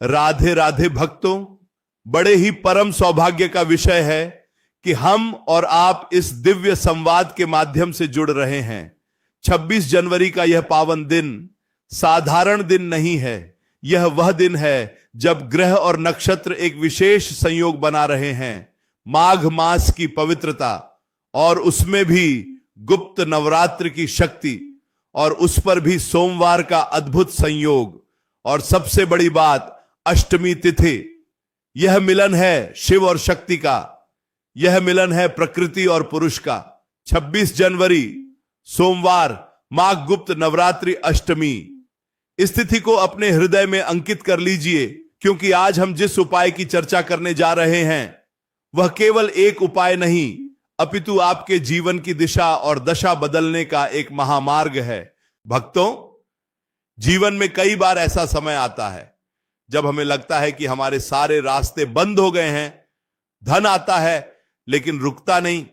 राधे राधे भक्तों, बड़े ही परम सौभाग्य का विषय है कि हम और आप इस दिव्य संवाद के माध्यम से जुड़ रहे हैं। 26 जनवरी का यह पावन दिन साधारण दिन नहीं है। यह वह दिन है जब ग्रह और नक्षत्र एक विशेष संयोग बना रहे हैं। माघ मास की पवित्रता और उसमें भी गुप्त नवरात्र की शक्ति और उस पर भी सोमवार का अद्भुत संयोग और सबसे बड़ी बात अष्टमी तिथि। यह मिलन है शिव और शक्ति का, यह मिलन है प्रकृति और पुरुष का। 26 जनवरी सोमवार, माघ गुप्त नवरात्रि अष्टमी। इस तिथि को अपने हृदय में अंकित कर लीजिए, क्योंकि आज हम जिस उपाय की चर्चा करने जा रहे हैं वह केवल एक उपाय नहीं अपितु आपके जीवन की दिशा और दशा बदलने का एक महामार्ग है। भक्तों, जीवन में कई बार ऐसा समय आता है जब हमें लगता है कि हमारे सारे रास्ते बंद हो गए हैं। धन आता है लेकिन रुकता नहीं,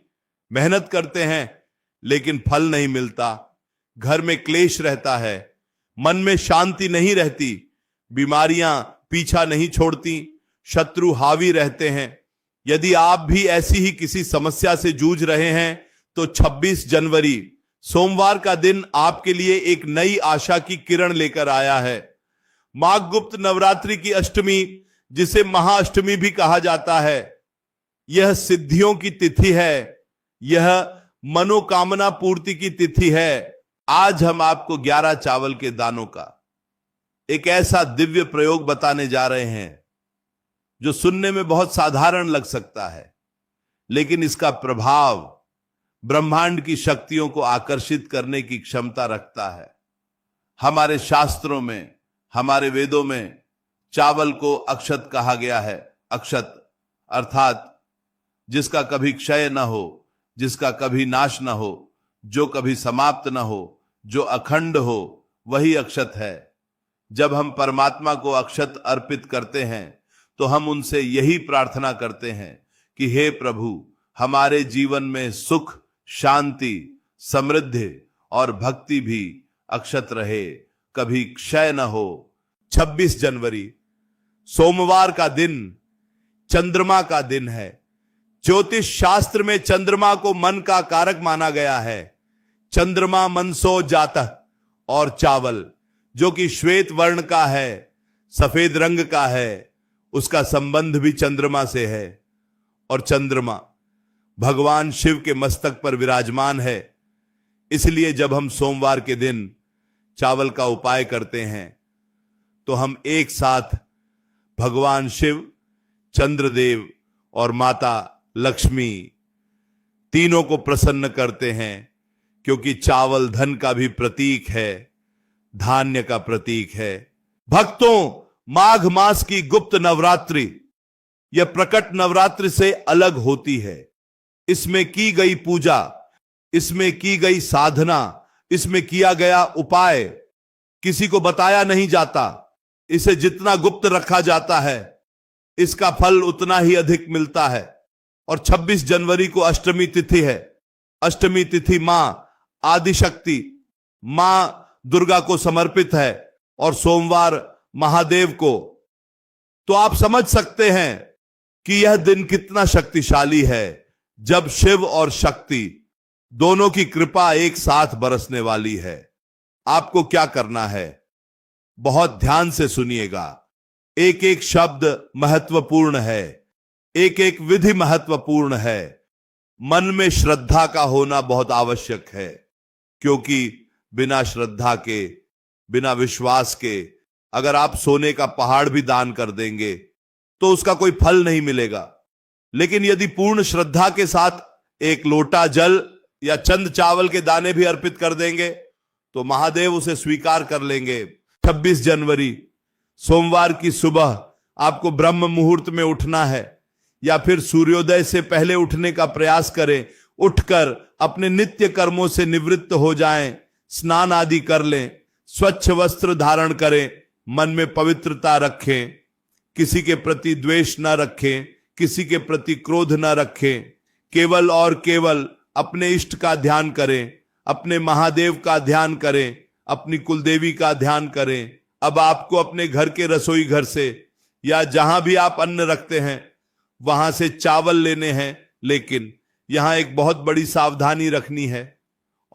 मेहनत करते हैं लेकिन फल नहीं मिलता, घर में क्लेश रहता है, मन में शांति नहीं रहती, बीमारियां पीछा नहीं छोड़ती, शत्रु हावी रहते हैं। यदि आप भी ऐसी ही किसी समस्या से जूझ रहे हैं तो 26 जनवरी सोमवार का दिन आपके लिए एक नई आशा की किरण लेकर आया है। माघ गुप्त नवरात्रि की अष्टमी, जिसे महाअष्टमी भी कहा जाता है, यह सिद्धियों की तिथि है, यह मनोकामना पूर्ति की तिथि है। आज हम आपको 11 चावल के दानों का एक ऐसा दिव्य प्रयोग बताने जा रहे हैं जो सुनने में बहुत साधारण लग सकता है, लेकिन इसका प्रभाव ब्रह्मांड की शक्तियों को आकर्षित करने की क्षमता रखता है। हमारे शास्त्रों में, हमारे वेदों में चावल को अक्षत कहा गया है। अक्षत अर्थात जिसका कभी क्षय न हो, जिसका कभी नाश न हो, जो कभी समाप्त न हो, जो अखंड हो, वही अक्षत है। जब हम परमात्मा को अक्षत अर्पित करते हैं तो हम उनसे यही प्रार्थना करते हैं कि हे प्रभु, हमारे जीवन में सुख, शांति, समृद्धि और भक्ति भी अक्षत रहे, कभी क्षय न हो। 26 जनवरी सोमवार का दिन चंद्रमा का दिन है। ज्योतिष शास्त्र में चंद्रमा को मन का कारक माना गया है। चंद्रमा मनसो जातः, और चावल जो कि श्वेत वर्ण का है, सफेद रंग का है, उसका संबंध भी चंद्रमा से है। और चंद्रमा भगवान शिव के मस्तक पर विराजमान है। इसलिए जब हम सोमवार के दिन चावल का उपाय करते हैं तो हम एक साथ भगवान शिव, चंद्रदेव और माता लक्ष्मी तीनों को प्रसन्न करते हैं, क्योंकि चावल धन का भी प्रतीक है, धान्य का प्रतीक है। भक्तों, माघ मास की गुप्त नवरात्रि यह प्रकट नवरात्रि से अलग होती है। इसमें की गई पूजा, इसमें की गई साधना, इसमें किया गया उपाय किसी को बताया नहीं जाता। इसे जितना गुप्त रखा जाता है इसका फल उतना ही अधिक मिलता है। और 26 जनवरी को अष्टमी तिथि है। अष्टमी तिथि मां आदिशक्ति, मां दुर्गा को समर्पित है और सोमवार महादेव को। तो आप समझ सकते हैं कि यह दिन कितना शक्तिशाली है, जब शिव और शक्ति दोनों की कृपा एक साथ बरसने वाली है। आपको क्या करना है, बहुत ध्यान से सुनिएगा। एक एक शब्द महत्वपूर्ण है, एक एक विधि महत्वपूर्ण है। मन में श्रद्धा का होना बहुत आवश्यक है, क्योंकि बिना श्रद्धा के, बिना विश्वास के अगर आप सोने का पहाड़ भी दान कर देंगे तो उसका कोई फल नहीं मिलेगा। लेकिन यदि पूर्ण श्रद्धा के साथ एक लोटा जल या चंद चावल के दाने भी अर्पित कर देंगे तो महादेव उसे स्वीकार कर लेंगे। 26 जनवरी सोमवार की सुबह आपको ब्रह्म मुहूर्त में उठना है, या फिर सूर्योदय से पहले उठने का प्रयास करें। उठकर अपने नित्य कर्मों से निवृत्त हो जाएं, स्नान आदि कर लें, स्वच्छ वस्त्र धारण करें, मन में पवित्रता रखें, किसी के प्रति द्वेष न रखें, किसी के प्रति क्रोध न रखें, केवल और केवल अपने इष्ट का ध्यान करें, अपने महादेव का ध्यान करें, अपनी कुलदेवी का ध्यान करें। अब आपको अपने घर के रसोई घर से या जहां भी आप अन्न रखते हैं वहां से चावल लेने हैं, लेकिन यहां एक बहुत बड़ी सावधानी रखनी है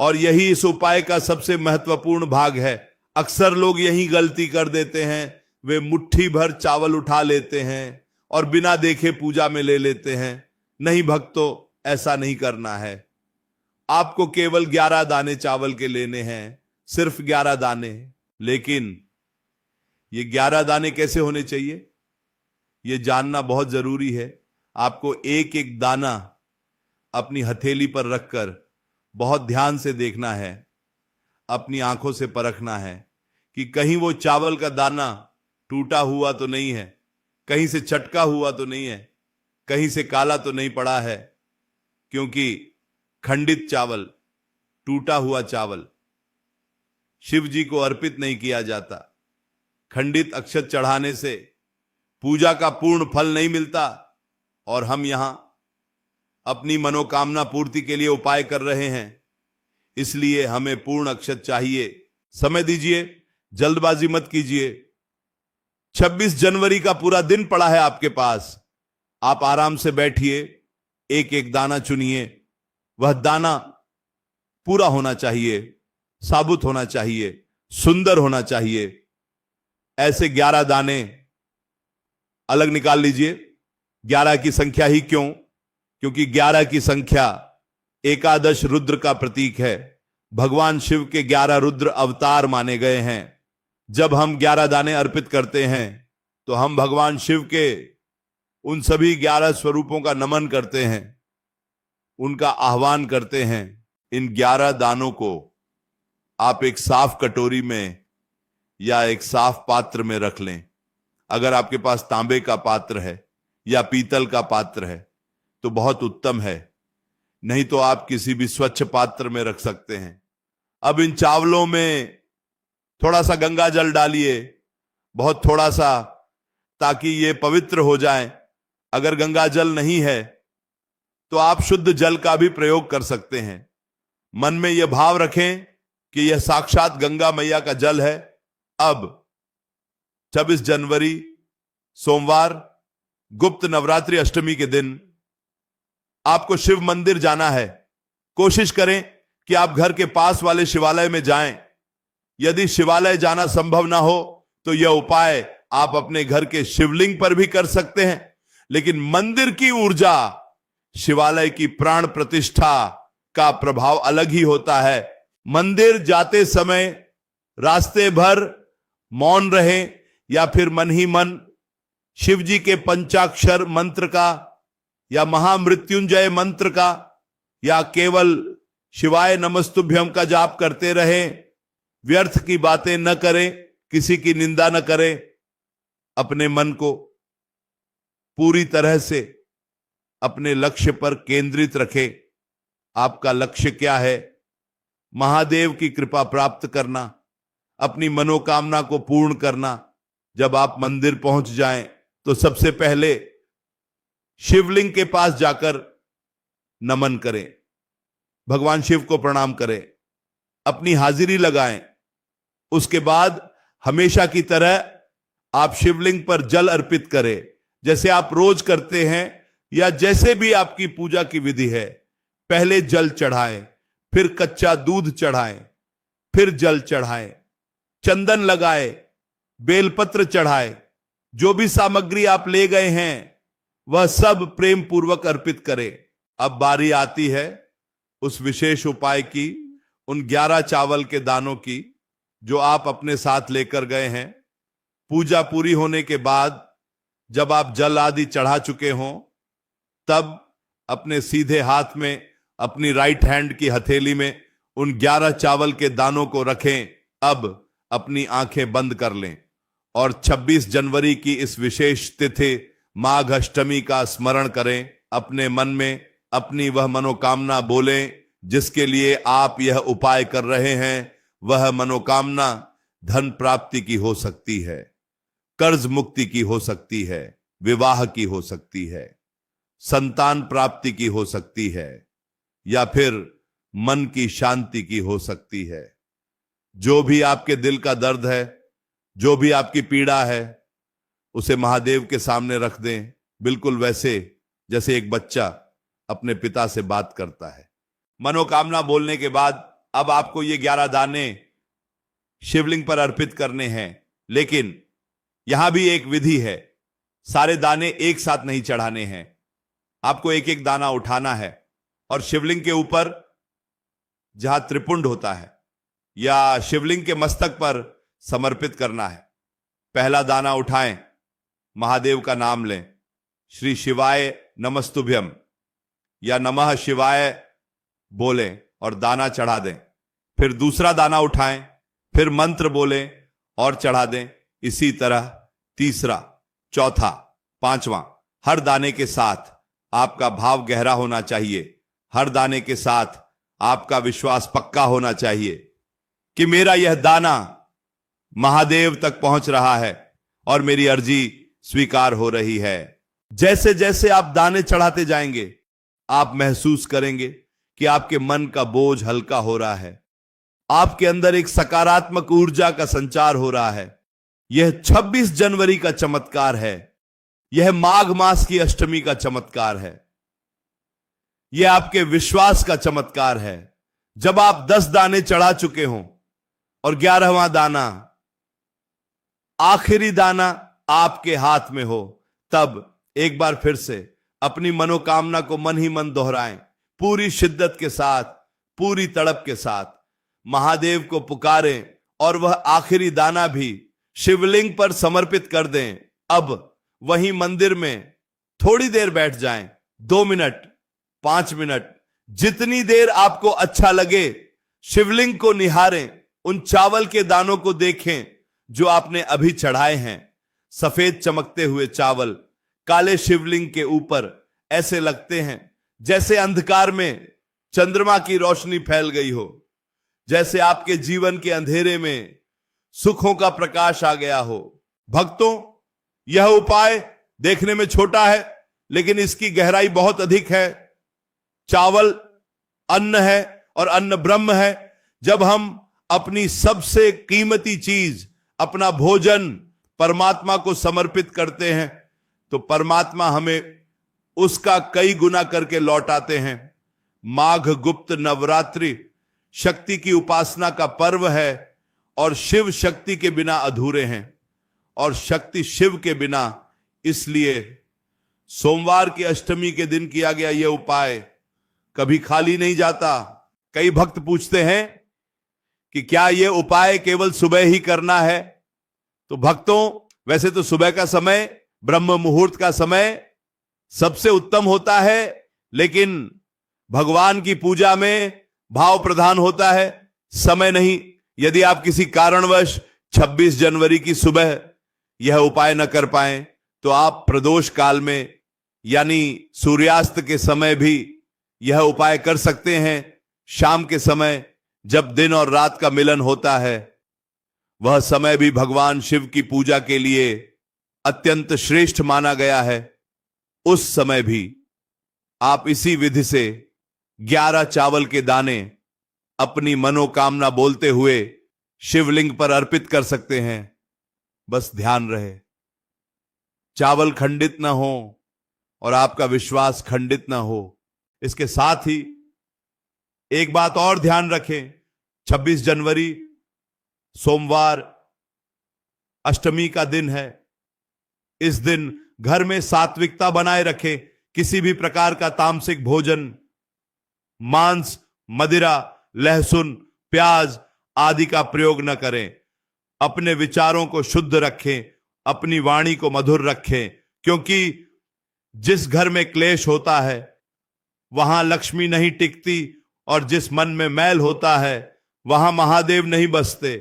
और यही इस उपाय का सबसे महत्वपूर्ण भाग है। अक्सर लोग यही गलती कर देते हैं, वे मुट्ठी भर चावल उठा लेते हैं और बिना देखे पूजा में ले लेते हैं। नहीं भक्तों, ऐसा नहीं करना है। आपको केवल 11 दाने चावल के लेने हैं, सिर्फ 11 दाने। लेकिन ये 11 दाने कैसे होने चाहिए, ये जानना बहुत जरूरी है। आपको एक एक दाना अपनी हथेली पर रखकर बहुत ध्यान से देखना है, अपनी आंखों से परखना है कि कहीं वो चावल का दाना टूटा हुआ तो नहीं है, कहीं से चटका हुआ तो नहीं है, कहीं से काला तो नहीं पड़ा है। क्योंकि खंडित चावल, टूटा हुआ चावल शिव जी को अर्पित नहीं किया जाता। खंडित अक्षत चढ़ाने से पूजा का पूर्ण फल नहीं मिलता और हम यहां अपनी मनोकामना पूर्ति के लिए उपाय कर रहे हैं, इसलिए हमें पूर्ण अक्षत चाहिए। समय दीजिए, जल्दबाजी मत कीजिए। 26 जनवरी का पूरा दिन पड़ा है आपके पास। आप आराम से बैठिए, एक एक दाना चुनिए। वह दाना पूरा होना चाहिए, साबुत होना चाहिए, सुंदर होना चाहिए। ऐसे 11 दाने अलग निकाल लीजिए। 11 की संख्या ही क्यों? क्योंकि 11 की संख्या एकादश रुद्र का प्रतीक है। भगवान शिव के 11 रुद्र अवतार माने गए हैं। जब हम 11 दाने अर्पित करते हैं तो हम भगवान शिव के उन सभी 11 स्वरूपों का नमन करते हैं, उनका आह्वान करते हैं। इन 11 दानों को आप एक साफ कटोरी में या एक साफ पात्र में रख लें। अगर आपके पास तांबे का पात्र है या पीतल का पात्र है तो बहुत उत्तम है, नहीं तो आप किसी भी स्वच्छ पात्र में रख सकते हैं। अब इन चावलों में थोड़ा सा गंगा जल डालिए, बहुत थोड़ा सा, ताकि ये पवित्र हो जाएं। अगर गंगा जल नहीं है तो आप शुद्ध जल का भी प्रयोग कर सकते हैं। मन में यह भाव रखें कि यह साक्षात गंगा मैया का जल है। अब 26 जनवरी सोमवार, गुप्त नवरात्रि अष्टमी के दिन आपको शिव मंदिर जाना है। कोशिश करें कि आप घर के पास वाले शिवालय में जाएं। यदि शिवालय जाना संभव ना हो तो यह उपाय आप अपने घर के शिवलिंग पर भी कर सकते हैं। लेकिन मंदिर की ऊर्जा, शिवालय की प्राण प्रतिष्ठा का प्रभाव अलग ही होता है। मंदिर जाते समय रास्ते भर मौन रहें या फिर मन ही मन शिव जी के पंचाक्षर मंत्र का या महामृत्युंजय मंत्र का या केवल शिवाय नमस्तुभ्यम का जाप करते रहें। व्यर्थ की बातें न करें, किसी की निंदा न करें। अपने मन को पूरी तरह से अपने लक्ष्य पर केंद्रित रखें। आपका लक्ष्य क्या है? महादेव की कृपा प्राप्त करना, अपनी मनोकामना को पूर्ण करना। जब आप मंदिर पहुंच जाएं तो सबसे पहले शिवलिंग के पास जाकर नमन करें, भगवान शिव को प्रणाम करें, अपनी हाजिरी लगाएं। उसके बाद हमेशा की तरह आप शिवलिंग पर जल अर्पित करें, जैसे आप रोज करते हैं या जैसे भी आपकी पूजा की विधि है। पहले जल चढ़ाएं, फिर कच्चा दूध चढ़ाएं, फिर जल चढ़ाएं, चंदन लगाएं, बेलपत्र चढ़ाएं। जो भी सामग्री आप ले गए हैं वह सब प्रेम पूर्वक अर्पित करें। अब बारी आती है उस विशेष उपाय की, उन 11 चावल के दानों की जो आप अपने साथ लेकर गए हैं। पूजा पूरी होने के बाद जब आप जल आदि चढ़ा चुके हों, तब अपने सीधे हाथ में, अपनी राइट हैंड की हथेली में उन 11 चावल के दानों को रखें। अब अपनी आंखें बंद कर लें और 26 जनवरी की इस विशेष तिथि माघ अष्टमी का स्मरण करें। अपने मन में अपनी वह मनोकामना बोलें जिसके लिए आप यह उपाय कर रहे हैं। वह मनोकामना धन प्राप्ति की हो सकती है, कर्ज मुक्ति की हो सकती है, विवाह की हो सकती है, संतान प्राप्ति की हो सकती है, या फिर मन की शांति की हो सकती है। जो भी आपके दिल का दर्द है, जो भी आपकी पीड़ा है, उसे महादेव के सामने रख दें, बिल्कुल वैसे जैसे एक बच्चा अपने पिता से बात करता है। मनोकामना बोलने के बाद अब आपको ये 11 दाने शिवलिंग पर अर्पित करने हैं, लेकिन यहां भी एक विधि है। सारे दाने एक साथ नहीं चढ़ाने हैं, आपको एक एक दाना उठाना है और शिवलिंग के ऊपर जहां त्रिपुंड होता है या शिवलिंग के मस्तक पर समर्पित करना है। पहला दाना उठाएं, महादेव का नाम लें, श्री शिवाय नमस्तुभ्यम या नमः शिवाय बोलें और दाना चढ़ा दें। फिर दूसरा दाना उठाएं, फिर मंत्र बोलें और चढ़ा दें। इसी तरह तीसरा, चौथा, पांचवा। हर दाने के साथ आपका भाव गहरा होना चाहिए, हर दाने के साथ आपका विश्वास पक्का होना चाहिए कि मेरा यह दाना महादेव तक पहुंच रहा है और मेरी अर्जी स्वीकार हो रही है। जैसे जैसे आप दाने चढ़ाते जाएंगे, आप महसूस करेंगे कि आपके मन का बोझ हल्का हो रहा है, आपके अंदर एक सकारात्मक ऊर्जा का संचार हो रहा है। यह 26 जनवरी का चमत्कार है, यह माघ मास की अष्टमी का चमत्कार है, यह आपके विश्वास का चमत्कार है। जब आप 10 दाने चढ़ा चुके हों और 11वां दाना, आखिरी दाना आपके हाथ में हो, तब एक बार फिर से अपनी मनोकामना को मन ही मन दोहराएं, पूरी शिद्दत के साथ, पूरी तड़प के साथ महादेव को पुकारें और वह आखिरी दाना भी शिवलिंग पर समर्पित कर दें। अब वहीं मंदिर में थोड़ी देर बैठ जाएं, 2 मिनट, 5 मिनट, जितनी देर आपको अच्छा लगे। शिवलिंग को निहारें, उन चावल के दानों को देखें जो आपने अभी चढ़ाए हैं। सफेद चमकते हुए चावल काले शिवलिंग के ऊपर ऐसे लगते हैं जैसे अंधकार में चंद्रमा की रोशनी फैल गई हो, जैसे आपके जीवन के अंधेरे में सुखों का प्रकाश आ गया हो। भक्तों, यह उपाय देखने में छोटा है, लेकिन इसकी गहराई बहुत अधिक है। चावल अन्न है और अन्न ब्रह्म है। जब हम अपनी सबसे कीमती चीज, अपना भोजन परमात्मा को समर्पित करते हैं, तो परमात्मा हमें उसका कई गुना करके लौटाते हैं। माघ गुप्त नवरात्रि शक्ति की उपासना का पर्व है और शिव शक्ति के बिना अधूरे हैं और शक्ति शिव के बिना। इसलिए सोमवार की अष्टमी के दिन किया गया यह उपाय कभी खाली नहीं जाता। कई भक्त पूछते हैं कि क्या यह उपाय केवल सुबह ही करना है? तो भक्तों, वैसे तो सुबह का समय, ब्रह्म मुहूर्त का समय सबसे उत्तम होता है, लेकिन भगवान की पूजा में भाव प्रधान होता है, समय नहीं। यदि आप किसी कारणवश 26 जनवरी की सुबह यह उपाय न कर पाए, तो आप प्रदोष काल में यानी सूर्यास्त के समय भी यह उपाय कर सकते हैं। शाम के समय जब दिन और रात का मिलन होता है, वह समय भी भगवान शिव की पूजा के लिए अत्यंत श्रेष्ठ माना गया है। उस समय भी आप इसी विधि से 11 चावल के दाने अपनी मनोकामना बोलते हुए शिवलिंग पर अर्पित कर सकते हैं। बस ध्यान रहे, चावल खंडित ना हो और आपका विश्वास खंडित ना हो। इसके साथ ही एक बात और ध्यान रखें, 26 जनवरी सोमवार अष्टमी का दिन है। इस दिन घर में सात्विकता बनाए रखें। किसी भी प्रकार का तामसिक भोजन, मांस, मदिरा, लहसुन, प्याज आदि का प्रयोग न करें। अपने विचारों को शुद्ध रखें, अपनी वाणी को मधुर रखें, क्योंकि जिस घर में क्लेश होता है वहां लक्ष्मी नहीं टिकती और जिस मन में मैल होता है वहां महादेव नहीं बसते।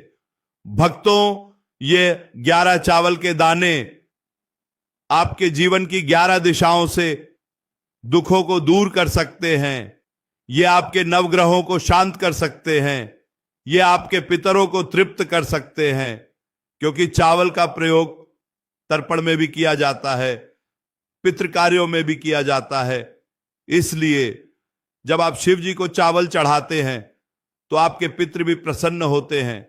भक्तों, ये 11 चावल के दाने आपके जीवन की 11 दिशाओं से दुखों को दूर कर सकते हैं। ये आपके नवग्रहों को शांत कर सकते हैं। ये आपके पितरों को तृप्त कर सकते हैं, क्योंकि चावल का प्रयोग तर्पण में भी किया जाता है, पितृ कार्यों में भी किया जाता है। इसलिए जब आप शिव जी को चावल चढ़ाते हैं तो आपके पितृ भी प्रसन्न होते हैं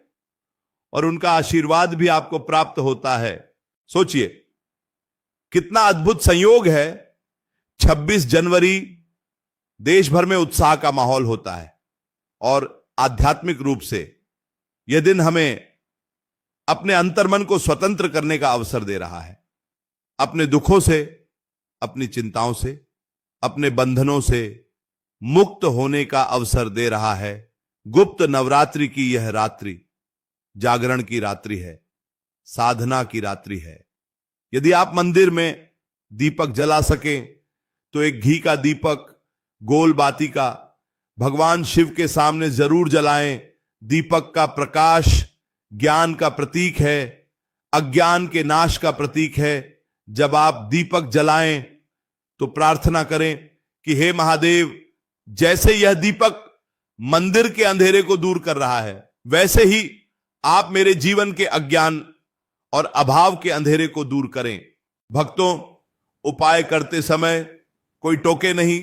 और उनका आशीर्वाद भी आपको प्राप्त होता है। सोचिए, कितना अद्भुत संयोग है। 26 जनवरी देश भर में उत्साह का माहौल होता है और आध्यात्मिक रूप से यह दिन हमें अपने अंतर्मन को स्वतंत्र करने का अवसर दे रहा है, अपने दुखों से, अपनी चिंताओं से, अपने बंधनों से मुक्त होने का अवसर दे रहा है। गुप्त नवरात्रि की यह रात्रि जागरण की रात्रि है, साधना की रात्रि है। यदि आप मंदिर में दीपक जला सकें तो एक घी का दीपक, गोल बाती का भगवान शिव के सामने जरूर जलाएं। दीपक का प्रकाश ज्ञान का प्रतीक है, अज्ञान के नाश का प्रतीक है। जब आप दीपक जलाएं तो प्रार्थना करें कि हे महादेव, जैसे यह दीपक मंदिर के अंधेरे को दूर कर रहा है, वैसे ही आप मेरे जीवन के अज्ञान और अभाव के अंधेरे को दूर करें। भक्तों, उपाय करते समय कोई टोके नहीं,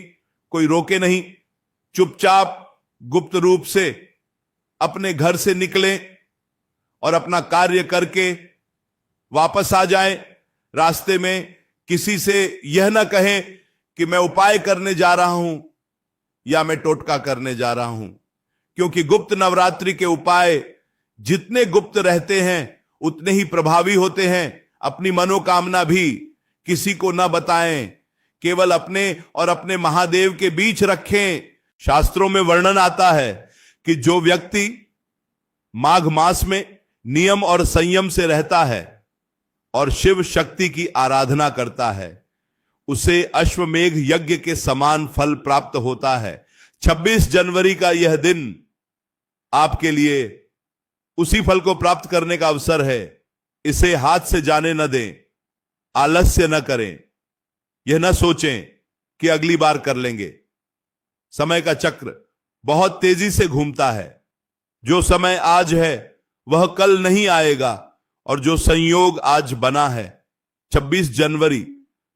कोई रोके नहीं। चुपचाप गुप्त रूप से अपने घर से निकलें और अपना कार्य करके वापस आ जाएं। रास्ते में किसी से यह ना कहें कि मैं उपाय करने जा रहा हूं या मैं टोटका करने जा रहा हूं, क्योंकि गुप्त नवरात्रि के उपाय जितने गुप्त रहते हैं उतने ही प्रभावी होते हैं। अपनी मनोकामना भी किसी को ना बताएं, केवल अपने और अपने महादेव के बीच रखें। शास्त्रों में वर्णन आता है कि जो व्यक्ति माघ मास में नियम और संयम से रहता है और शिव शक्ति की आराधना करता है, उसे अश्वमेघ यज्ञ के समान फल प्राप्त होता है। 26 जनवरी का यह दिन आपके लिए उसी फल को प्राप्त करने का अवसर है। इसे हाथ से जाने न दें, आलस्य न करें, यह न सोचें कि अगली बार कर लेंगे। समय का चक्र बहुत तेजी से घूमता है। जो समय आज है वह कल नहीं आएगा, और जो संयोग आज बना है 26 जनवरी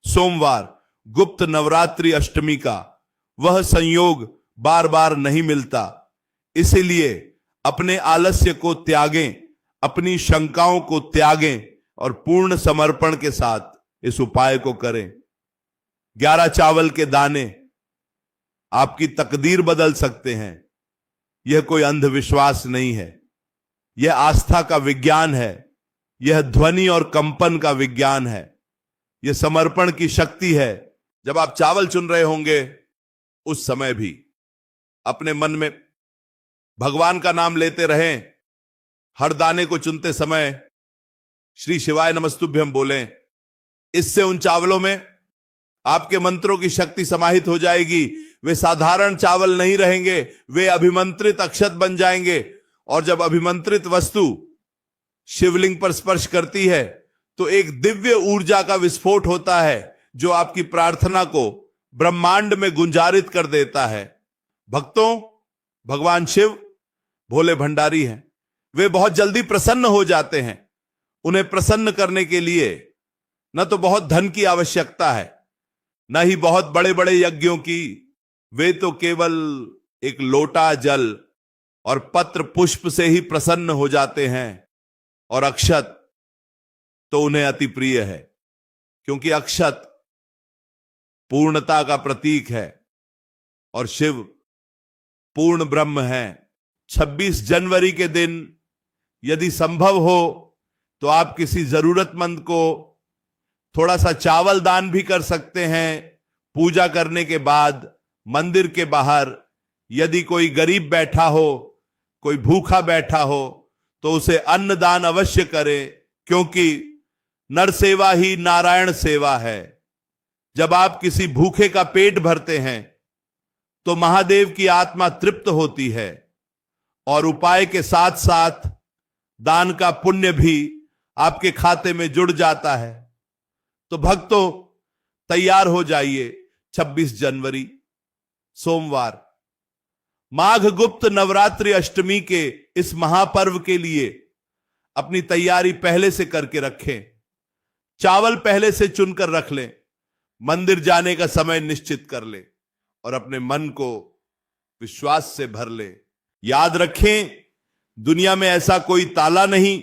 सोमवार गुप्त नवरात्रि अष्टमी का, वह संयोग बार बार नहीं मिलता। इसीलिए अपने आलस्य को त्यागें, अपनी शंकाओं को त्यागें और पूर्ण समर्पण के साथ इस उपाय को करें। 11 चावल के दाने आपकी तकदीर बदल सकते हैं। यह कोई अंधविश्वास नहीं है, यह आस्था का विज्ञान है, यह ध्वनि और कंपन का विज्ञान है, यह समर्पण की शक्ति है। जब आप चावल चुन रहे होंगे उस समय भी अपने मन में भगवान का नाम लेते रहें। हर दाने को चुनते समय श्री शिवाय नमस्तुभ्यम बोलें। इससे उन चावलों में आपके मंत्रों की शक्ति समाहित हो जाएगी। वे साधारण चावल नहीं रहेंगे, वे अभिमंत्रित अक्षत बन जाएंगे। और जब अभिमंत्रित वस्तु शिवलिंग पर स्पर्श करती है तो एक दिव्य ऊर्जा का विस्फोट होता है, जो आपकी प्रार्थना को ब्रह्मांड में गुंजारित कर देता है। भक्तों, भगवान शिव भोले भंडारी हैं। वे बहुत जल्दी प्रसन्न हो जाते हैं। उन्हें प्रसन्न करने के लिए न तो बहुत धन की आवश्यकता है, न ही बहुत बड़े बड़े यज्ञों की। वे तो केवल एक लोटा जल और पत्र पुष्प से ही प्रसन्न हो जाते हैं। और अक्षत तो उन्हें अति प्रिय है, क्योंकि अक्षत पूर्णता का प्रतीक है और शिव पूर्ण ब्रह्म है। 26 जनवरी के दिन यदि संभव हो तो आप किसी जरूरतमंद को थोड़ा सा चावल दान भी कर सकते हैं। पूजा करने के बाद मंदिर के बाहर यदि कोई गरीब बैठा हो, कोई भूखा बैठा हो, तो उसे अन्न दान अवश्य करें, क्योंकि नर सेवा ही नारायण सेवा है। जब आप किसी भूखे का पेट भरते हैं तो महादेव की आत्मा तृप्त होती है, और उपाय के साथ साथ दान का पुण्य भी आपके खाते में जुड़ जाता है। तो भक्तों, तैयार हो जाइए। 26 जनवरी सोमवार माघ गुप्त नवरात्रि अष्टमी के इस महापर्व के लिए अपनी तैयारी पहले से करके रखें। चावल पहले से चुनकर रख लें, मंदिर जाने का समय निश्चित कर लें और अपने मन को विश्वास से भर लें। याद रखें, दुनिया में ऐसा कोई ताला नहीं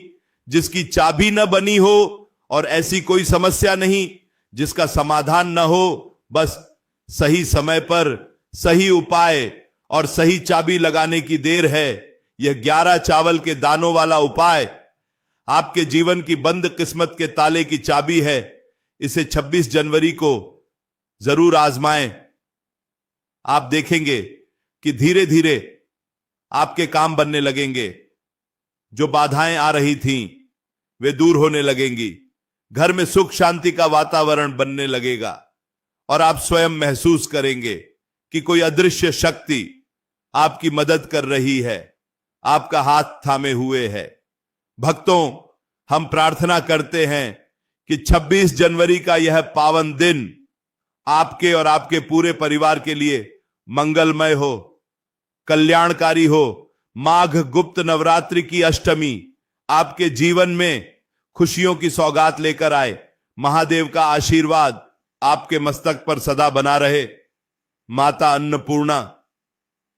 जिसकी चाबी न बनी हो, और ऐसी कोई समस्या नहीं जिसका समाधान न हो, बस सही समय पर सही उपाय और सही चाबी लगाने की देर है। यह 11 चावल के दानों वाला उपाय आपके जीवन की बंद किस्मत के ताले की चाबी है। इसे 26 जनवरी को जरूर आजमाएं। आप देखेंगे कि धीरे धीरे आपके काम बनने लगेंगे। जो बाधाएं आ रही थीं वे दूर होने लगेंगी। घर में सुख शांति का वातावरण बनने लगेगा और आप स्वयं महसूस करेंगे कि कोई अदृश्य शक्ति आपकी मदद कर रही है, आपका हाथ थामे हुए है। भक्तों, हम प्रार्थना करते हैं कि 26 जनवरी का यह पावन दिन आपके और आपके पूरे परिवार के लिए मंगलमय हो, कल्याणकारी हो। माघ गुप्त नवरात्रि की अष्टमी आपके जीवन में खुशियों की सौगात लेकर आए। महादेव का आशीर्वाद आपके मस्तक पर सदा बना रहे। माता अन्नपूर्णा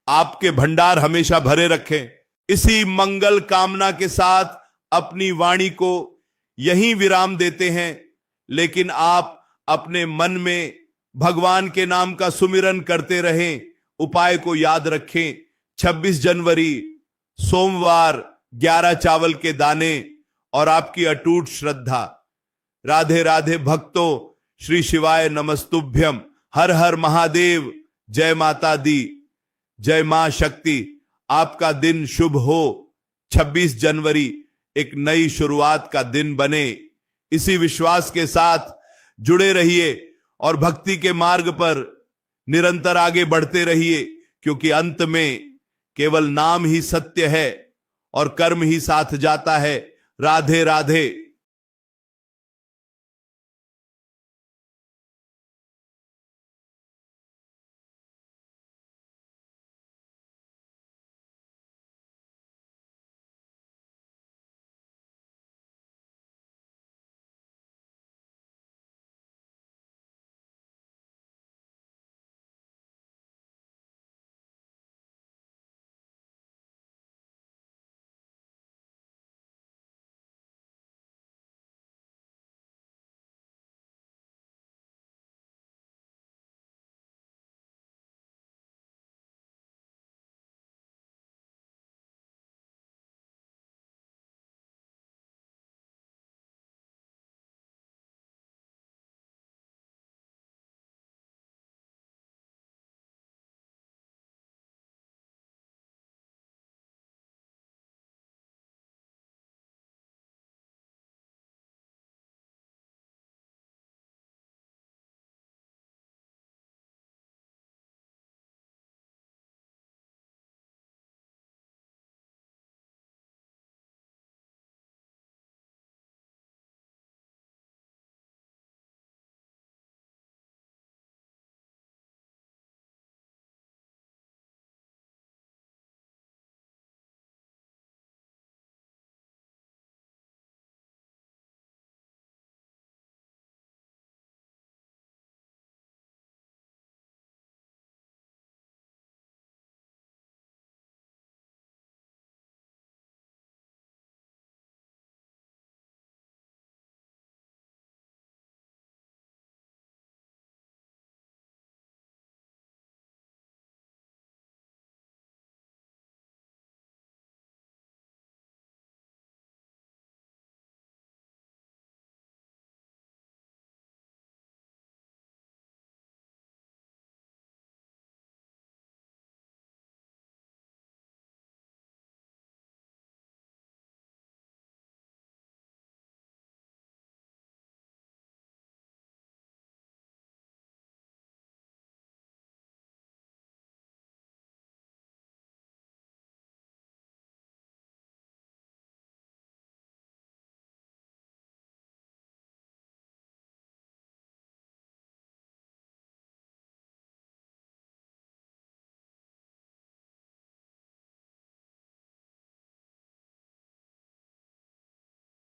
आपके भंडार हमेशा भरे रखें। इसी मंगल कामना के साथ अपनी वाणी को यहीं विराम देते हैं, लेकिन आप अपने मन में भगवान के नाम का सुमिरन करते रहें। उपाय को याद रखें। 26 जनवरी सोमवार 11 चावल के दाने और आपकी अटूट श्रद्धा। राधे राधे भक्तों, श्री शिवाय नमस्तुभ्यम। हर हर महादेव। जय माता दी, जय मां शक्ति। आपका दिन शुभ हो। 26 जनवरी एक नई शुरुआत का दिन बने। इसी विश्वास के साथ जुड़े रहिए और भक्ति के मार्ग पर निरंतर आगे बढ़ते रहिए, क्योंकि अंत में केवल नाम ही सत्य है और कर्म ही साथ जाता है। राधे राधे।